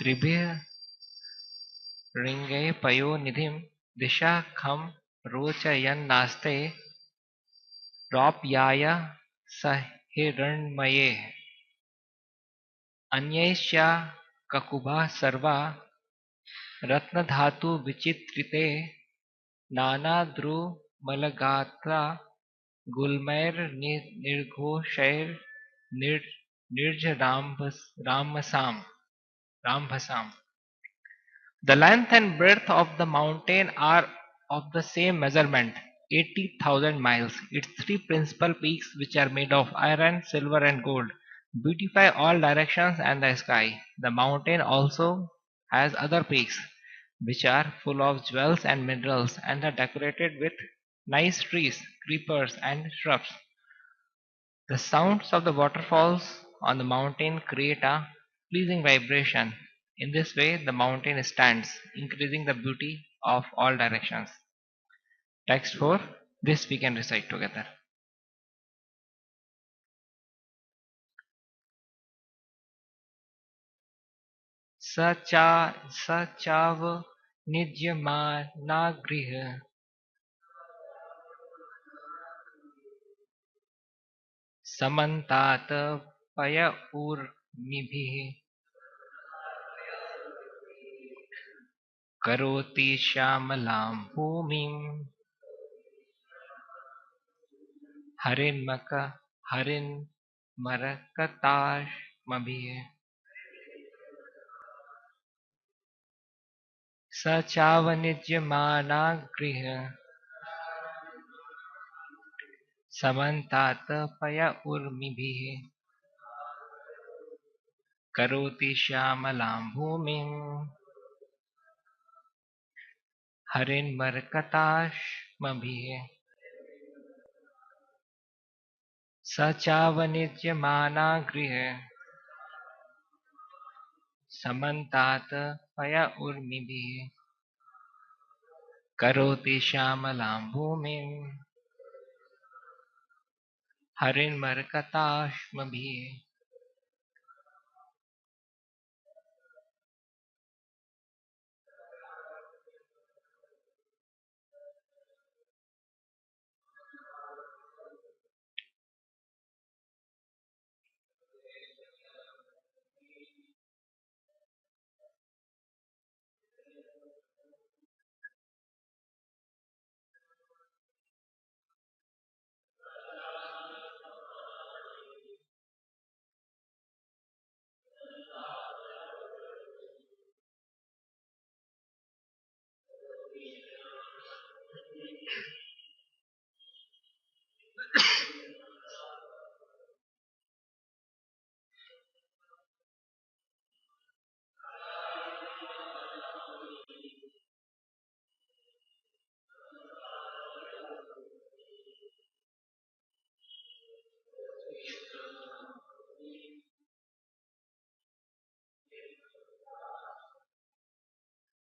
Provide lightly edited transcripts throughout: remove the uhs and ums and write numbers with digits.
त्रिभिः ऋङ्गे पयोनिधिं दिशा खं रोचयन्नास्ते प्राप्याय सहिरण्मये अन्यैश्चा ककुभा सर्वा रत्नधातुविचित्रिते नानाद्रुमलगात्रा गुल्मैर्निर्घोषैर्निर्झराम्भसाम्. The length and breadth of the mountain are of the same measurement, 80,000 miles. Its three principal peaks, which are made of iron, silver, and gold, beautify all directions and the sky. The mountain also has other peaks, which are full of jewels and minerals and are decorated with nice trees, creepers, and shrubs. The sounds of the waterfalls on the mountain create a pleasing vibration. In this way, the mountain stands, increasing the beauty of all directions. Text 4. This we can recite together. Sachav nijyamanagrih samantat paya urmibhih karoti shamalam bhumim harinmaka harin marakatashmabhih. सचावनिज्यमानागृह समन्तात पय उर्मिभिः करोति श्यामलां भूमिं हरिन्मरकताश्मभिः. सचावनिज्यमानागृह समन्तात पय उर्मिभिः करोति श्यामलां भूमिं हरिन्मरकताश्मभिः.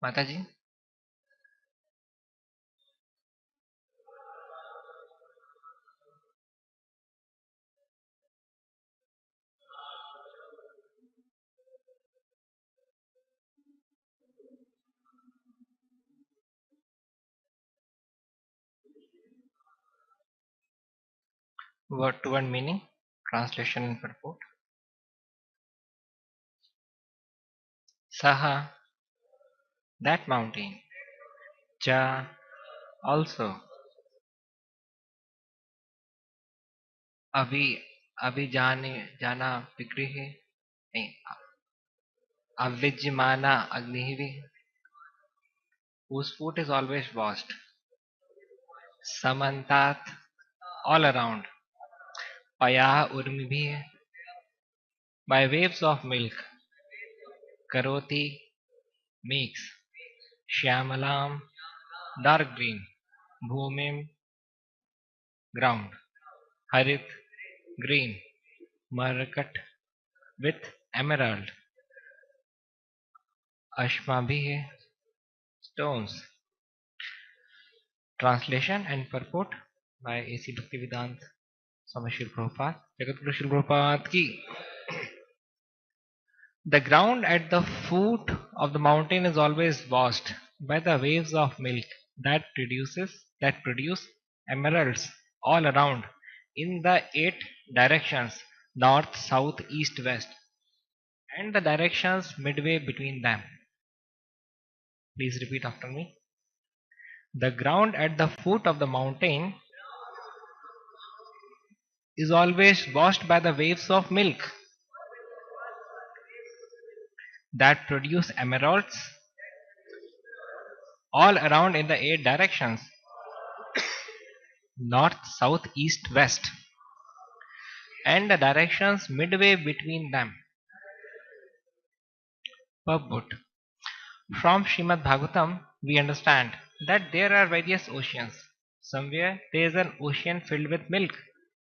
माताजी. Word to word meaning, translation and purport. Saha, that mountain. Cha, also. Avi, jana vigrihe. Avijmana agnihi, whose foot is always washed. Samantat, all around. Payah urmibhi, by waves of milk. Karoti, makes. Shyamalam, dark green. Bhumim, ground. Harit, green. Marakat, with emerald. Ashmabhi, stones. Translation and purport by A.C. Bhaktivedanta Swami Srila Prabhupada. Jagat Guru Srila Prabhupada ki. The ground at the foot of the mountain is always washed by the waves of milk that produce emeralds all around in the 8 directions, north, south, east, west, and the directions midway between them. Please repeat after me. The ground at the foot of the mountain is always washed by the waves of milk that produce emeralds all around in the 8 directions, north, south, east, west, and the directions midway between them. Purport. From Srimad Bhagavatam, we understand that there are various oceans. Somewhere there is an ocean filled with milk,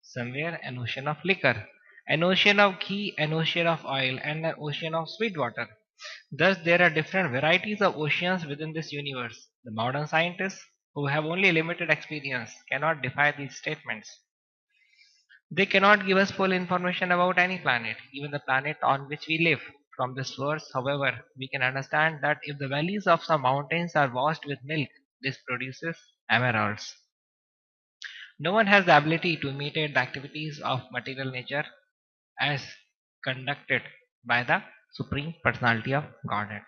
somewhere an ocean of liquor, an ocean of ghee, an ocean of oil, and an ocean of sweet water. Thus, there are different varieties of oceans within this universe. The modern scientists, who have only limited experience, cannot defy these statements. They cannot give us full information about any planet, even the planet on which we live. From this verse, however, we can understand that if the valleys of some mountains are washed with milk, this produces emeralds. No one has the ability to imitate the activities of material nature as conducted by the Supreme Personality of Godhead.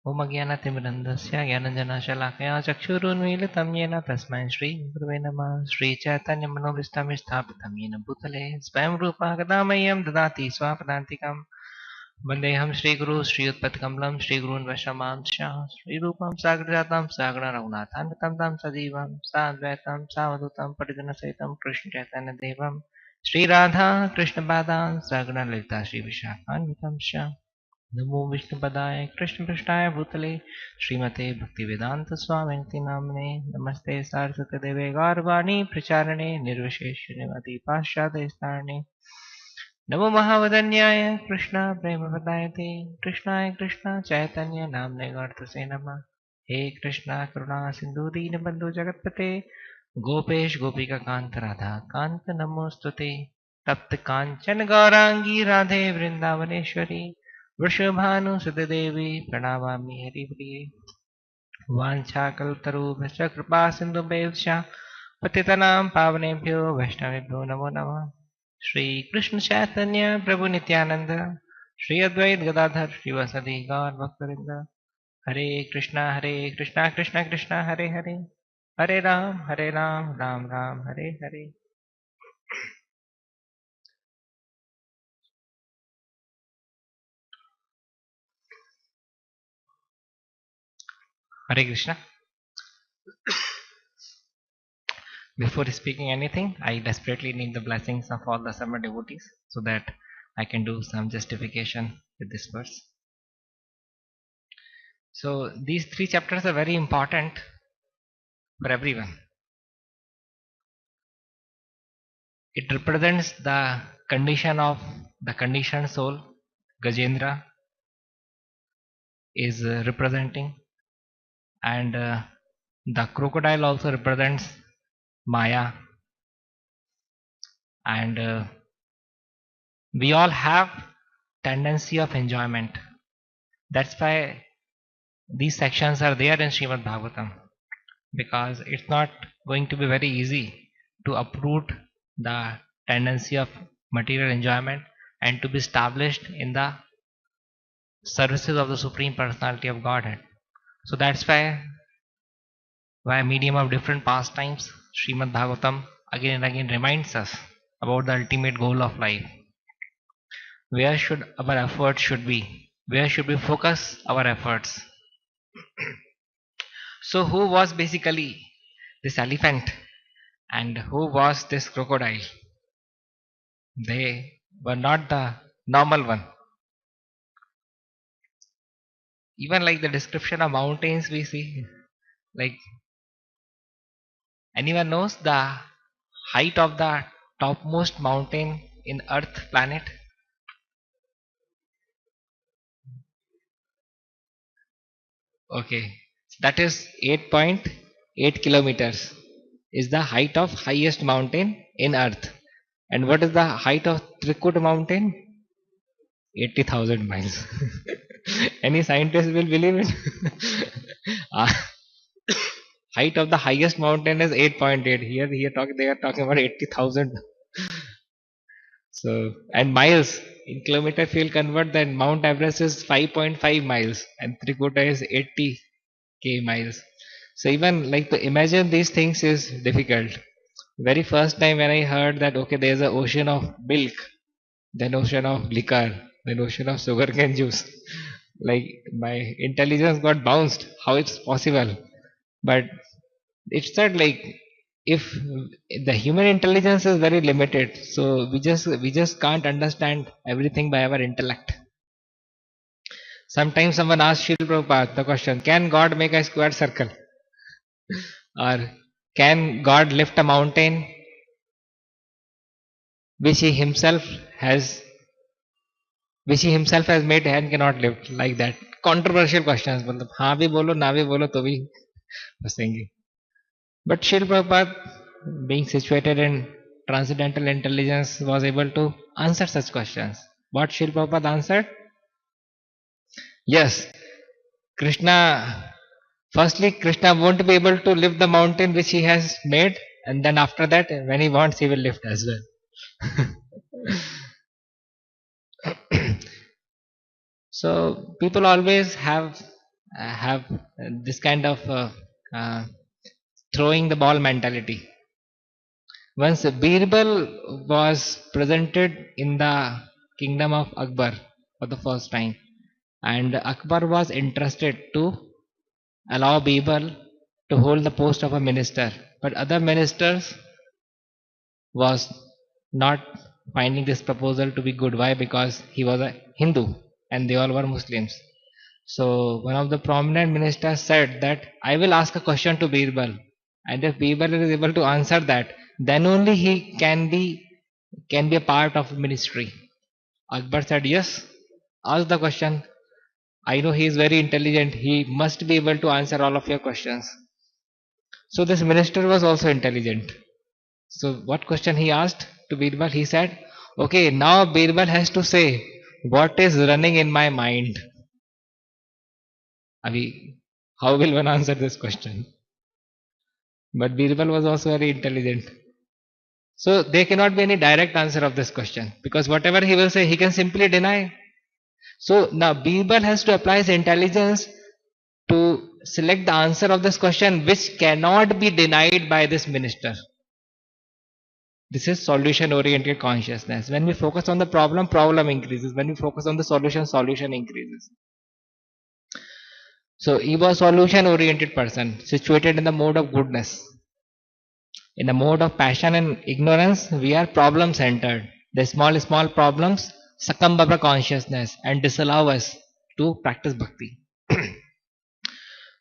ॐ अज्ञानतिमिरन्धस्य ज्ञानञ्जनशलाकया चक्षुरुन्मीलितं येन तस्मै श्रीगुरवे नमः श्रीचैतन्यमनोभीष्टं स्थापितं येन भूतले स्वयं रूपः कदा मह्यं ददाति स्वापदान्तिकं वन्देऽहं श्रीगुरुं श्रीयुतपत्कमलं श्रीगुरून् वैष्णवांश्च श्रीरूपं साग्रजातं सागररघुनाथान्वितं तं सजीवं साद्वैतं सावधूतं परिजनसहितं कृष्णचैतन्यदेवं श्रीराधा कृष्णपादान् सागरललिता श्रीविशाखान्वितं च नमो विष्णुपदाय कृष्णपृष्ठाय भूतले श्रीमते भक्तिवेदांत स्वामिनिति नामने नमस्ते सारस्वतदेवे गौरवाणी प्रचारणे निर्विशेषण्यमति पाश्चात्यस्तारणे नमो महावदन्याय कृष्ण प्रेमपदायते कृष्णाय कृष्ण चैतन्य नामने गौरतसे नमः हे कृष्ण करुणा सिंधु दीनबंधु जगत्पते गोपेश गोपिका कांत राधा कांत नमोस्तुते तप्त कांचन गौरांगी राधे वृंदावनेश्वरी वृषभानुसुतदेवी प्रणमामि हरिप्रिये वाञ्छाकल्पतरुभ्यश्च कृपा सिन्धुभ्यश्च पतितनां पावनेभ्यो वैष्णवेभ्यो नमो नमः श्रीकृष्ण चैतन्य प्रभु नित्यानंद श्री अद्वैत गदाधर श्रीवासदि गौर भक्तवृंद हरे Krishna Krishna Krishna Hare Hare Hare Ram Ram Ram Hare Hare Hare Krishna. Before speaking anything, I desperately need the blessings of all the summer devotees so that I can do some justification with this verse. So these 3 chapters are very important for everyone. It represents the condition of the conditioned soul. Gajendra is representing, and the crocodile also represents Maya, and we all have tendency of enjoyment. That's why these sections are there in Srimad Bhagavatam, because it's not going to be very easy to uproot the tendency of material enjoyment and to be established in the services of the Supreme Personality of Godhead. So that's why medium of different pastimes, Srimad Bhagavatam again and again reminds us about the ultimate goal of life. Where should our efforts should be? Where should we focus our efforts? So who was basically this elephant and who was this crocodile? They were not the normal one. Even like the description of mountains we see, like anyone knows the height of the topmost mountain in Earth planet? Okay, That is 8.8 kilometers is the height of highest mountain in earth. And what is the height of Trikut mountain? 80,000 miles. Any scientist will believe it. Uh, height of the highest mountain is 8.8. They are talking about 80,000. So, and miles in kilometer, if you'll convert, then Mount Everest is 5.5 miles and Trikuta is 80k miles. So even like to imagine these things is difficult. Very first time when I heard that okay, there's an ocean of milk, then ocean of liquor, then ocean of sugarcane juice. Like my intelligence got bounced. How it's possible? But it's that like if the human intelligence is very limited, so we just can't understand everything by our intellect. Sometimes someone asks Srila Prabhupada the question, can God make a square circle? Or can God lift a mountain which he himself has which he himself has made and cannot lift, like that? Controversial questions. मतलब हाँ भी बोलो ना भी बोलो तो भी फंसेंगे. But Srila Prabhupada, being situated in transcendental intelligence, was able to answer such questions. What Srila Prabhupada answered? Yes, Krishna, firstly, Krishna won't be able to lift the mountain which he has made, and then after that, when he wants, he will lift as well. So people always have this kind of uh, throwing the ball mentality. Once Birbal was presented in the kingdom of Akbar for the first time, and Akbar was interested to allow Birbal to hold the post of a minister, but other ministers was not finding this proposal to be good. Why? Because he was a Hindu and they all were Muslims. So one of the prominent ministers said that I will ask a question to Birbal, and if Birbal is able to answer that, then only he can be a part of ministry. Akbar said, yes, ask the question. I know he is very intelligent. He must be able to answer all of your questions. So this minister was also intelligent. So what question he asked to Birbal? He said, okay, now Birbal has to say what is running in my mind. Abhi, how will one answer this question? But Birbal was also very intelligent. So there cannot be any direct answer of this question, because whatever he will say, he can simply deny. So now Birbal has to apply his intelligence to select the answer of this question which cannot be denied by this minister. This is solution oriented consciousness. When we focus on the problem, problem increases. When we focus on the solution, solution increases. So he was solution oriented person, situated in the mode of goodness. In the mode of passion and ignorance, we are problem centered. The small problems succumb our consciousness and disallow us to practice bhakti.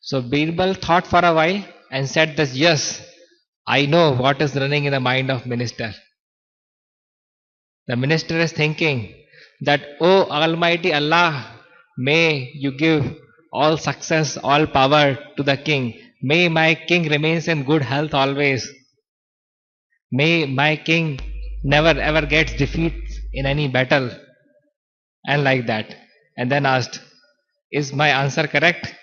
So Birbal thought for a while and said that yes, I know what is running in the mind of minister. The minister is thinking that, oh Almighty Allah, may you give all success, all power to the king. May my king remains in good health always. May my king never ever gets defeat in any battle. And like that. And then asked, is my answer correct?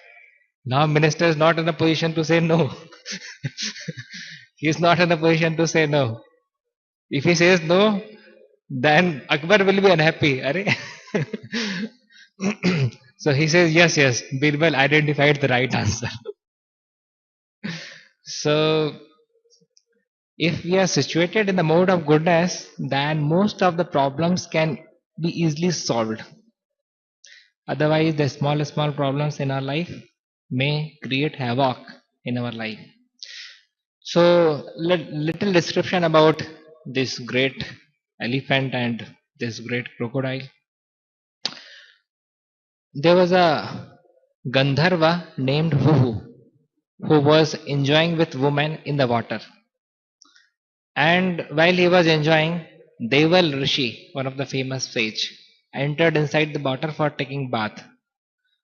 Now minister is not in a position to say no. He is not in a position to say no. If he says no, then Akbar will be unhappy. So he says, yes, yes, Birbal identified the right answer. So if we are situated in the mode of goodness, then most of the problems can be easily solved. Otherwise, the small problems in our life may create havoc in our life. So, little description about this great elephant and this great crocodile. There was a Gandharva named Vuhu who was enjoying with women in the water. And while he was enjoying, Deval Rishi, one of the famous sage, entered inside the water for taking bath.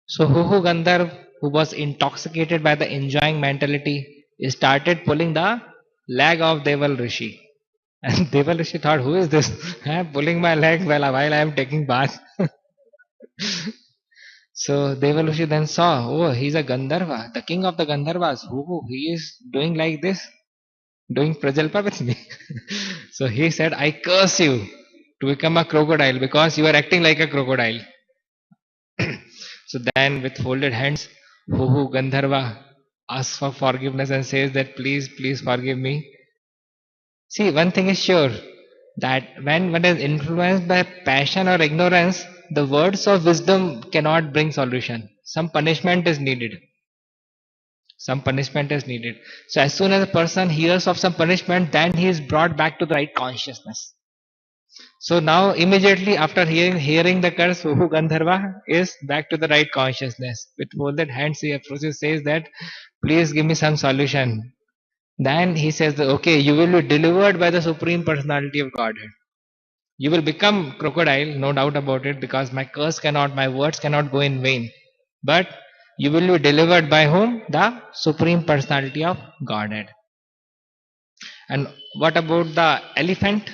So Huhu Gandharv who was intoxicated by the enjoying mentality, started pulling the leg of Deval Rishi. And Deval Rishi thought, who is this? Pulling my leg while I am taking bath. So Deval Rishi then saw, oh, he's a Gandharva, the king of the Gandharvas. Who he is doing like this? Doing prajalpa with me. So he said, I curse you to become a crocodile because you are acting like a crocodile. So then with folded hands, Huhu Gandharva asks for forgiveness and says that please forgive me. See, one thing is sure, that when one is influenced by passion or ignorance, the words of wisdom cannot bring solution. Some punishment is needed. Some punishment is needed. So as soon as a person hears of some punishment, then he is brought back to the right consciousness. So now immediately after hearing the curse, Uhu Gandharva is back to the right consciousness. With folded hands he approaches, says that please give me some solution. Then he says that, okay, you will be delivered by the Supreme Personality of Godhead. You will become crocodile, no doubt about it, because my words cannot go in vain. But you will be delivered by whom? The Supreme Personality of Godhead. And what about the elephant?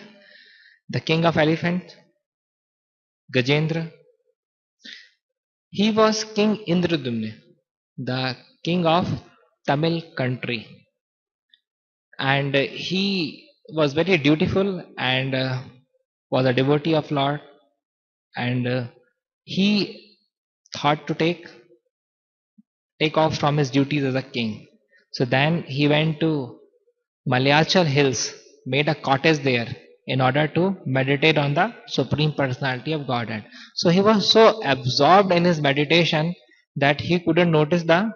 The king of elephant, Gajendra. He was King Indradumne, the king of Tamil country. And he was very dutiful and was a devotee of Lord. And he thought to take off from his duties as a king. So then he went to Malayachal hills, made a cottage there in order to meditate on the Supreme Personality of Godhead. So he was so absorbed in his meditation that he couldn't notice the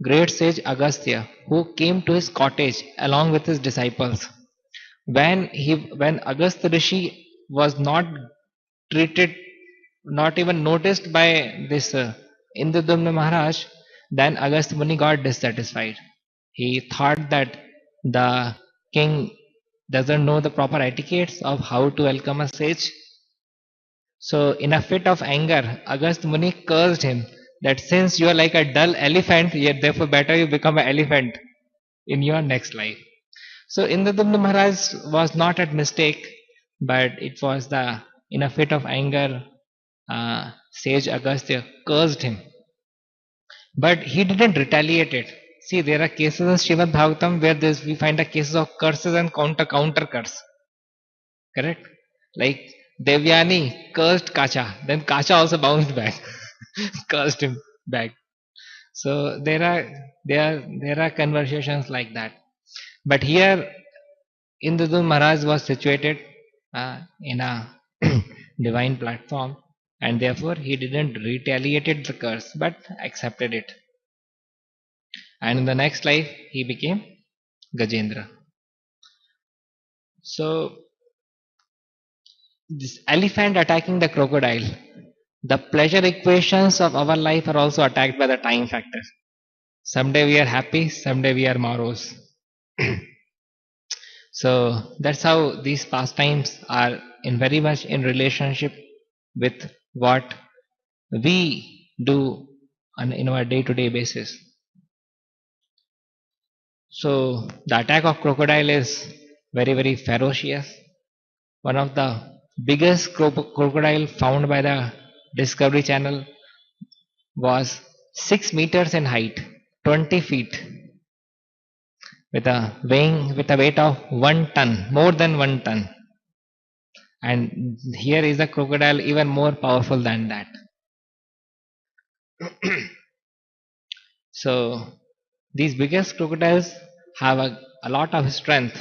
great sage Agastya, who came to his cottage along with his disciples. When Agastya Rishi was not treated, not even noticed by this Indradumna Maharaj, then Agastya Muni got dissatisfied. He thought that the king doesn't know the proper etiquettes of how to welcome a sage. So in a fit of anger, Agastya Muni cursed him that since you are like a dull elephant, yet therefore better you become an elephant in your next life. So Indradumna Maharaj was not at mistake, but it was in a fit of anger, sage Agastya cursed him. But he didn't retaliate it. See, there are cases in Srimad Bhagavatam where we find the cases of curses and counter curse. Correct? Like Devyani cursed Kacha, then Kacha also bounced back, cursed him back. So there are conversations like that. But here Indradumna Maharaj was situated in a divine platform, and therefore he didn't retaliate the curse but accepted it. And in the next life he became Gajendra. So this elephant attacking the crocodile, the pleasure equations of our life are also attacked by the time factor. Someday we are happy, someday we are morose. So that's how these pastimes are very much in relationship with what we do in our day-to-day basis. So the attack of crocodile is very ferocious. One of the biggest crocodile found by the Discovery Channel was 6 meters in height, 20 feet, with a weight of 1 ton, more than 1 ton. And here is a crocodile even more powerful than that. So these biggest crocodiles have a lot of strength.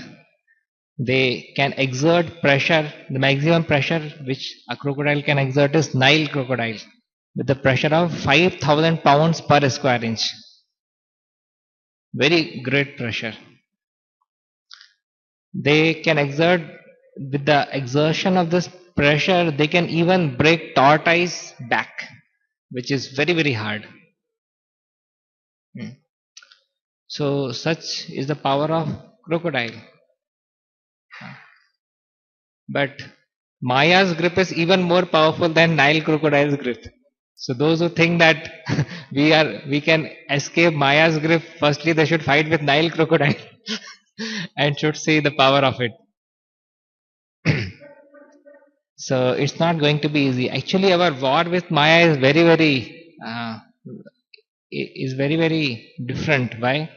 They can exert pressure. The maximum pressure which a crocodile can exert is Nile crocodile, with the pressure of 5,000 pounds per square inch. Very great pressure. They can exert, with the exertion of this pressure, they can even break tortoise back, which is very hard. So such is the power of crocodile. But Maya's grip is even more powerful than Nile crocodile's grip. So those who think that we can escape Maya's grip, firstly they should fight with Nile crocodile and should see the power of it. So it's not going to be easy. Actually, our war with Maya is very different. Why?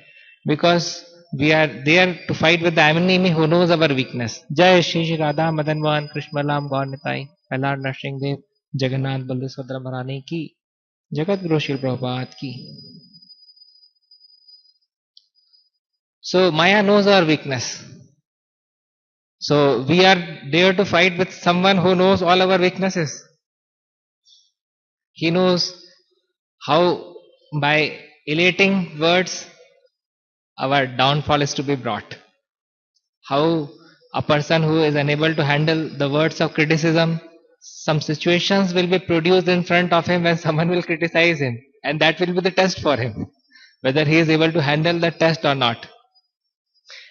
Because we are there to fight with the enemy who knows our weakness. Jai Shri Shri Radha Madan Mohan Krishna Lam Gaur Nitai Prahlad Nrsimhadev Jagannath Baldev Maharani ki Jagat Guru Shri Prabhupada ki. So Maya knows our weakness. So we are there to fight with someone who knows all our weaknesses. He knows how by elating words our downfall is to be brought. How a person who is unable to handle the words of criticism, some situations will be produced in front of him when someone will criticize him, and that will be the test for him, whether he is able to handle the test or not.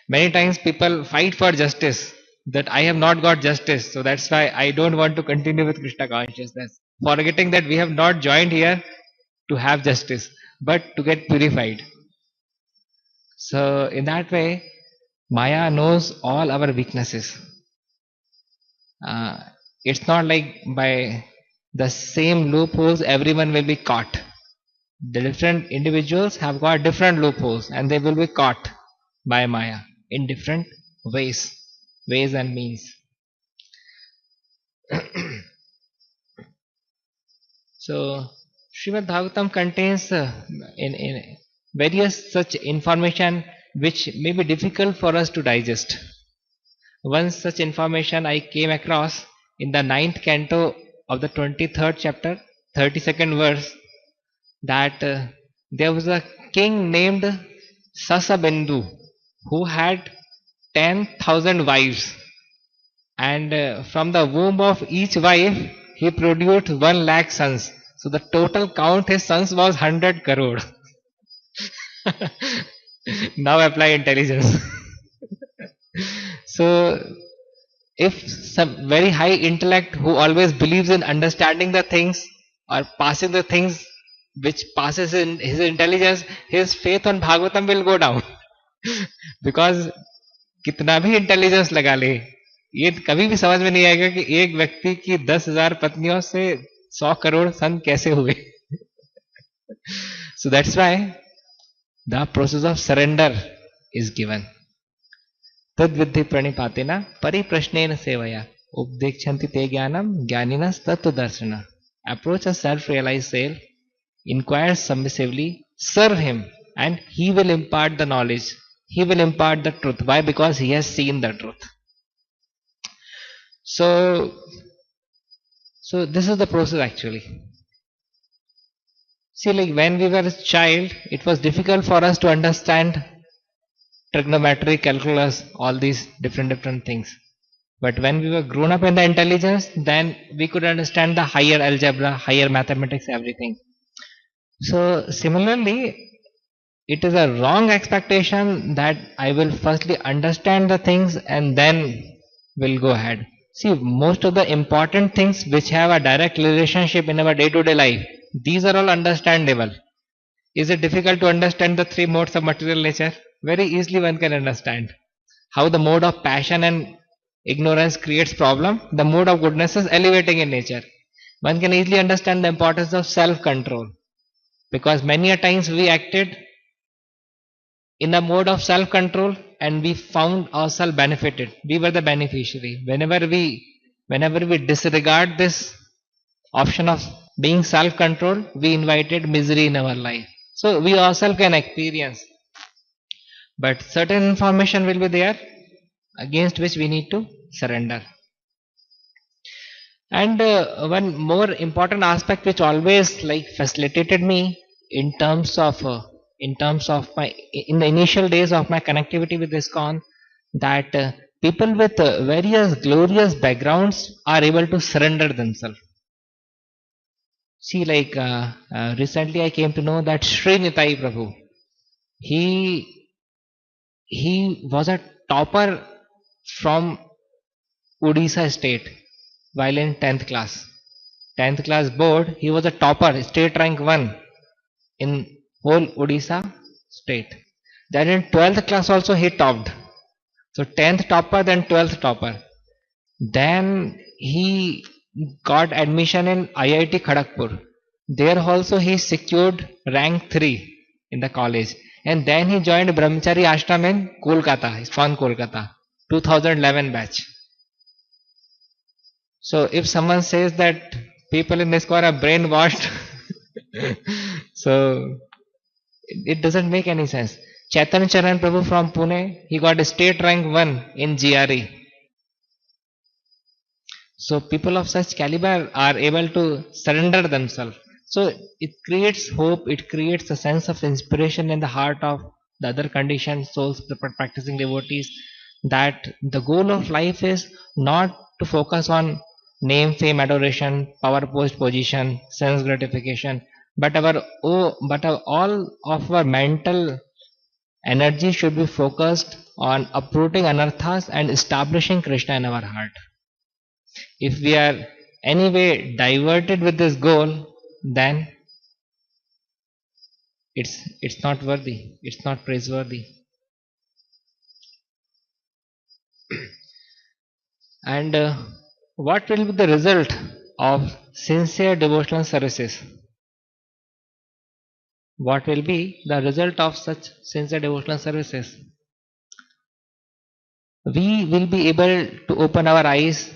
Many times people fight for justice, that I have not got justice, so that's why I don't want to continue with Krishna consciousness, forgetting that we have not joined here to have justice, but to get purified. So in that way, Maya knows all our weaknesses. It's not like by the same loopholes everyone will be caught. The different individuals have got different loopholes and they will be caught by Maya in different ways and means. So Srimad Bhagavatam contains in various such information which may be difficult for us to digest. One such information I came across in the 9th canto of the 23rd chapter, 32nd verse, that there was a king named Sasabindu who had 10,000 wives, and from the womb of each wife he produced 1 lakh sons. So the total count his sons was 100 crore. Now apply intelligence. So if some very high intellect who always believes in understanding the things or passing the things which passes in his intelligence, his faith on Bhagavatam will go down. Because कितना भी intelligence लगा ले, ये कभी भी समझ में नहीं आएगा कि एक व्यक्ति की 10,000 पत्नियों से 100 करोड़ सन कैसे हुए. So that's why the process of surrender is given. तद विद्धि प्रणिपातेन परिप्रश्नेन सेवया उपदेक्षन्ति ते ज्ञानम ज्ञानिनस् तत्व दर्शन. Approach a self-realized self, inquire submissively, serve him, and he will impart the knowledge. He will impart the truth. Why? Because he has seen the truth. So this is the process actually. See, like when we were a child, it was difficult for us to understand trigonometry, calculus, all these different things. But when we were grown up in the intelligence, then we could understand the higher algebra, higher mathematics, everything. So similarly, it is a wrong expectation that I will firstly understand the things and then will go ahead. See, most of the important things which have a direct relationship in our day-to-day life, these are all understandable. Is it difficult to understand the 3 modes of material nature? Very easily one can understand. How the mode of passion and ignorance creates problem, the mode of goodness is elevating in nature. One can easily understand the importance of self-control. Because many a times we acted in a mode of self-control and we found ourselves benefited. We were the beneficiary. Whenever we disregard this option of being self-controlled, we invited misery in our life. So we ourselves can experience. But certain information will be there against which we need to surrender. And one more important aspect which always like facilitated me in terms of my in the initial days of my connectivity with ISKCON, that people with various glorious backgrounds are able to surrender themselves. See, like recently I came to know that Sri Nitai Prabhu, he was a topper from Odisha state while in 10th class. 10th class board, he was a topper, state rank 1 in whole Odisha state. Then in 12th class also he topped. So 10th topper, then 12th topper. Then he got admission in IIT Kharagpur. There also he secured rank 3 in the college. And then he joined Brahmachari Ashram in Kolkata, ISKCON Kolkata, 2011 batch. So if someone says that people in ISKCON are brainwashed, so it doesn't make any sense. Chaitanya Charan Prabhu from Pune, he got a state rank 1 in GRE. So people of such caliber are able to surrender themselves. So it creates hope, it creates a sense of inspiration in the heart of the other conditioned souls, the practicing devotees, that the goal of life is not to focus on name, fame, adoration, power, post, position, sense gratification, but all of our mental energy should be focused on uprooting anarthas and establishing Krishna in our heart. If we are anyway diverted with this goal, then it's not worthy, it's not praiseworthy. And what will be the result of sincere devotional services? What will be the result of such sincere devotional services? We will be able to open our eyes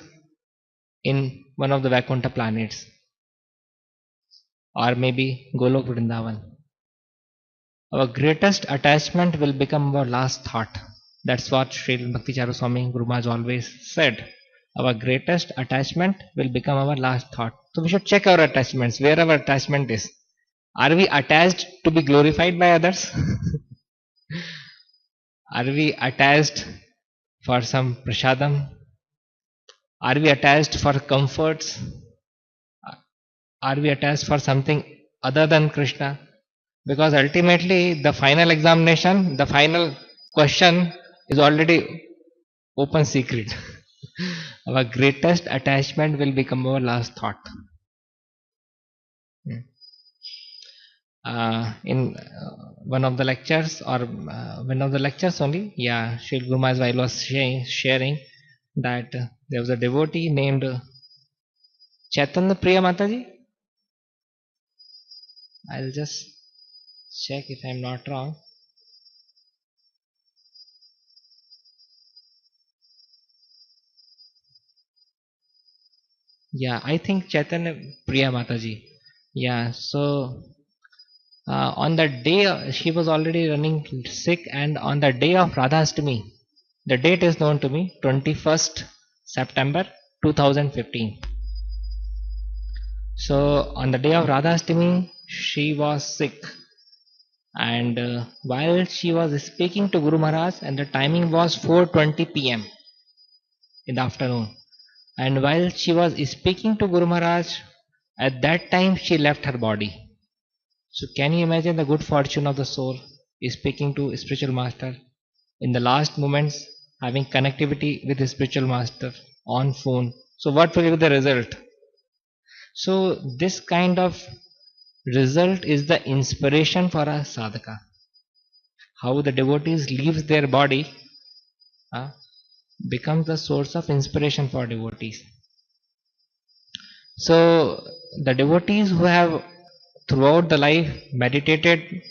in one of the Vaikuntha planets, or maybe Golok Vrindavan. Our greatest attachment will become our last thought. That's what Sri Bhakti Charu Swami Guru Maharaj always said. Our greatest attachment will become our last thought. So we should check our attachments, where our attachment is. Are we attached to be glorified by others? Are we attached for some prasadam? Are we attached for comforts? Are we attached for something other than Krishna? Because ultimately the final examination, the final question is already open secret. Our greatest attachment will become our last thought. In one of the lectures, or one of the lectures only, yeah, Sri Guru Maharaj while was sharing that there was a devotee named Chaitanya Priya Mataji. I'll just check if I'm not wrong. Yeah, I think Chaitanya Priya Mataji. Yeah, so on the day she was already running sick, and on the day of Radhastami, the date is known to me, 21st September 2015. So on the day of Radhastami, she was sick, and while she was speaking to Guru Maharaj, and the timing was 4:20 p.m. in the afternoon, and while she was speaking to Guru Maharaj, at that time she left her body. So can you imagine the good fortune of the soul is speaking to spiritual master in the last moments, having connectivity with the spiritual master on phone? So what will be the result? So this kind of result is the inspiration for a sadhaka. How the devotees leaves their body becomes the source of inspiration for devotees. So the devotees who have throughout the life meditated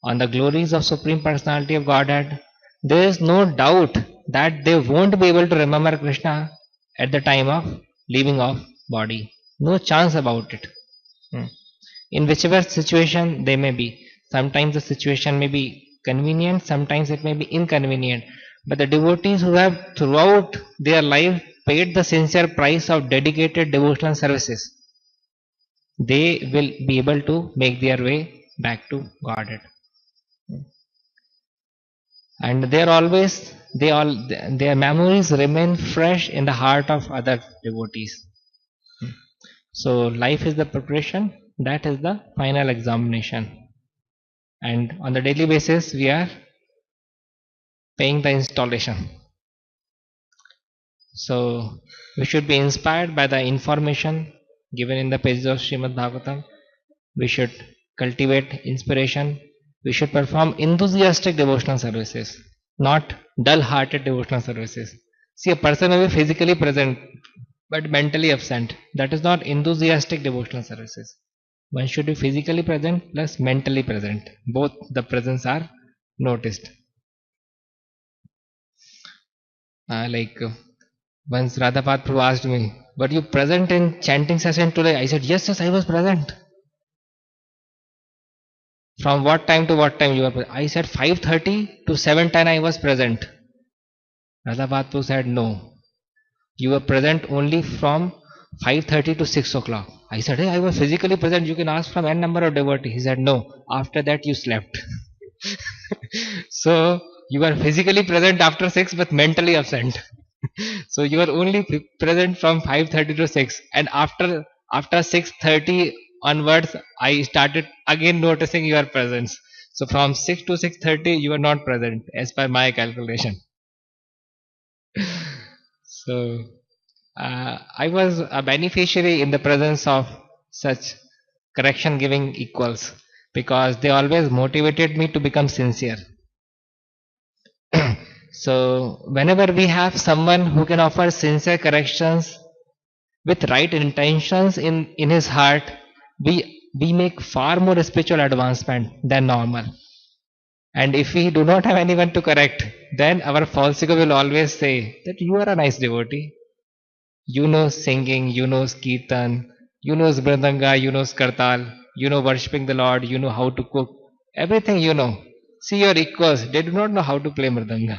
on the glories of Supreme Personality of Godhead, there is no doubt that they won't be able to remember Krishna at the time of leaving of body. No chance about it. In whichever situation they may be. Sometimes the situation may be convenient, sometimes it may be inconvenient. But the devotees who have throughout their life paid the sincere price of dedicated devotional services, they will be able to make their way back to Godhead. And their memories remain fresh in the heart of other devotees. So life is the preparation, that is the final examination. And on the daily basis we are paying the installation. So we should be inspired by the information given in the pages of Srimad Bhagavatam. We should cultivate inspiration. We should perform enthusiastic devotional services, not dull-hearted devotional services. See, a person may be physically present but mentally absent. That is not enthusiastic devotional services. One should be physically present plus mentally present. Both the presence are noticed. Once Radhapat Prabhu asked me, "Were you present in chanting session today?" I said, "Yes, yes, I was present." From what time to what time you were present? I said 5:30 to 7:10 I was present. Radhapat Prabhu said, "No, you were present only from 5:30 to 6 o'clock." I said, "Hey, I was physically present. You can ask from n number of devotees." He said, "No, after that you slept." So you are physically present after 6 but mentally absent. So you are only present from 5:30 to 6, and after 6:30 onwards I started again noticing your presence. So from 6 to 6:30 you are not present as per my calculation. So I was a beneficiary in the presence of such correction giving equals, because they always motivated me to become sincere. So whenever we have someone who can offer sincere corrections with right intentions in his heart, we make far more spiritual advancement than normal. And if we do not have anyone to correct, then our false ego will always say that you are a nice devotee. You know singing, you know kirtan, you know mridanga, you know kartal, you know worshipping the Lord, you know how to cook, everything you know. See your equals, they do not know how to play mridanga.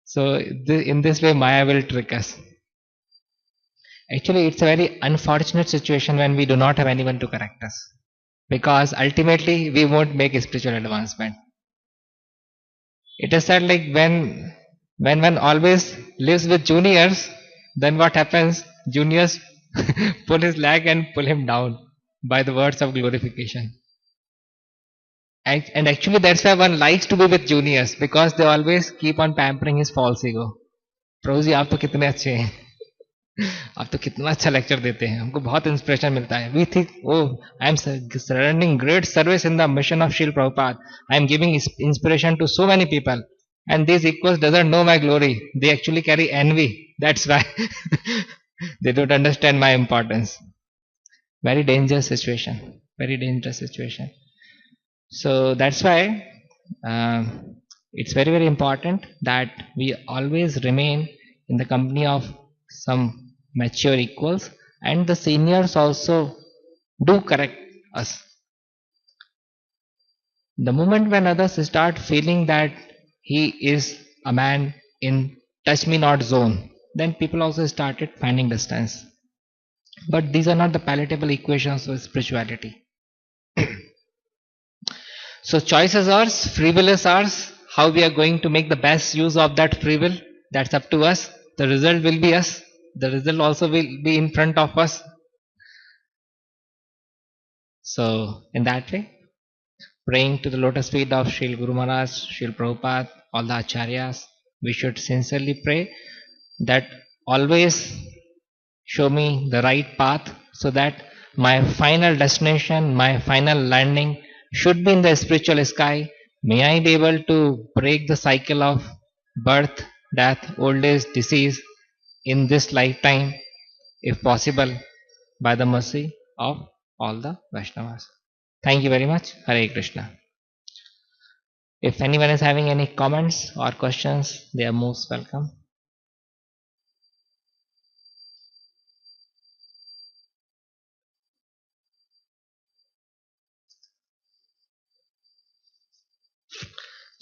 So in this way Maya will trick us. Actually, it's a very unfortunate situation when we do not have anyone to correct us, because ultimately we won't make a spiritual advancement. It is said like when one always lives with juniors, then what happens? Juniors pull his leg and pull him down by the words of glorification. And actually that's why one likes to be with juniors, because they always keep on pampering his false ego. प्रभु जी आप तो कितने अच्छे हैं, आप तो कितना अच्छा lecture देते हैं, हमको बहुत इंस्पिरेशन मिलता है. We think oh I am running great service in the mission of Srila Prabhupada, I am giving inspiration to so many people, and these equals doesn't know my glory. They actually carry envy. That's why they don't understand my importance. Very dangerous situation. Very dangerous situation. So that's why it's very important that we always remain in the company of some mature equals, and the seniors also do correct us. The moment when others start feeling that he is a man in touch me not zone, then people also started finding distance. But these are not the palatable equations of spirituality. So choice is ours, free will is ours. How we are going to make the best use of that free will, that's up to us. The result will be us. The result also will be in front of us. So in that way, praying to the lotus feet of Srila Guru Maharaj, Srila Prabhupada, all the acharyas, we should sincerely pray that always show me the right path, so that my final destination, my final landing should be in the spiritual sky. May I be able to break the cycle of birth, death, old age, disease in this lifetime, if possible, by the mercy of all the Vaishnavas. Thank you very much. Hare Krishna. If anyone is having any comments or questions, they are most welcome.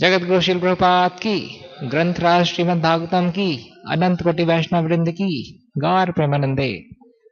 Jagat Guru Srila Prabhupada की, ग्रंथराज श्रीमद् भागवतम की, अनंत कोटि वैष्णव वृंद की, गौर प्रेमानंदे।